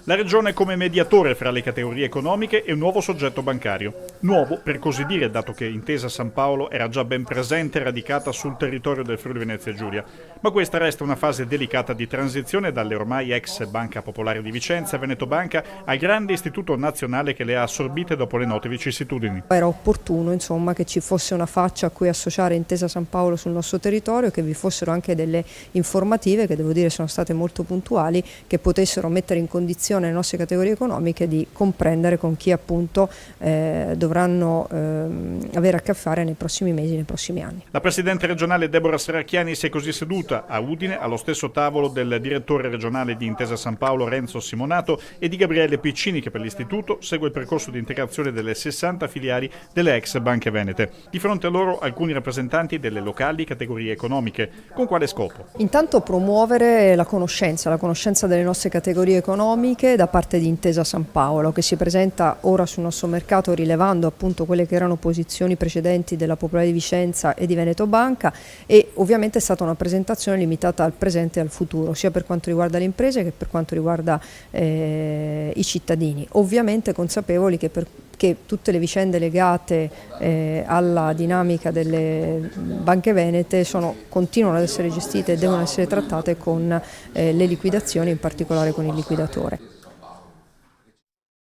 La Regione come mediatore fra le categorie economiche e un nuovo soggetto bancario. Nuovo, per così dire, dato che Intesa San Paolo era già ben presente e radicata sul territorio del Friuli Venezia Giulia. Ma questa resta una fase delicata di transizione dalle ormai ex Banca Popolare di Vicenza e Veneto Banca al grande istituto nazionale che le ha assorbite dopo le note vicissitudini. Era opportuno, insomma, che ci fosse una faccia a cui associare Intesa San Paolo sul nostro territorio e che vi fossero anche delle informative che devo dire sono state molto puntuali, che potessero mettere in condizione le nostre categorie economiche di comprendere con chi appunto dovranno avere a che fare nei prossimi mesi, nei prossimi anni. La Presidente regionale Deborah Serracchiani si è così seduta a Udine allo stesso tavolo del direttore regionale di Intesa San Paolo Renzo Simonato e di Gabriele Piccini, che per l'istituto segue il percorso di integrazione delle 60 filiali delle ex banche venete. Di fronte a loro alcuni rappresentanti delle locali categorie economiche. Con quale scopo? Intanto promuovere la conoscenza delle nostre categorie economiche da parte di Intesa San Paolo, che si presenta ora sul nostro mercato rilevando appunto quelle che erano posizioni precedenti della Popolare di Vicenza e di Veneto Banca, e ovviamente è stata una presentazione limitata al presente e al futuro, sia per quanto riguarda le imprese che per quanto riguarda i cittadini, ovviamente consapevoli che tutte le vicende legate alla dinamica delle banche venete continuano ad essere gestite e devono essere trattate con le liquidazioni, in particolare con il liquidatore.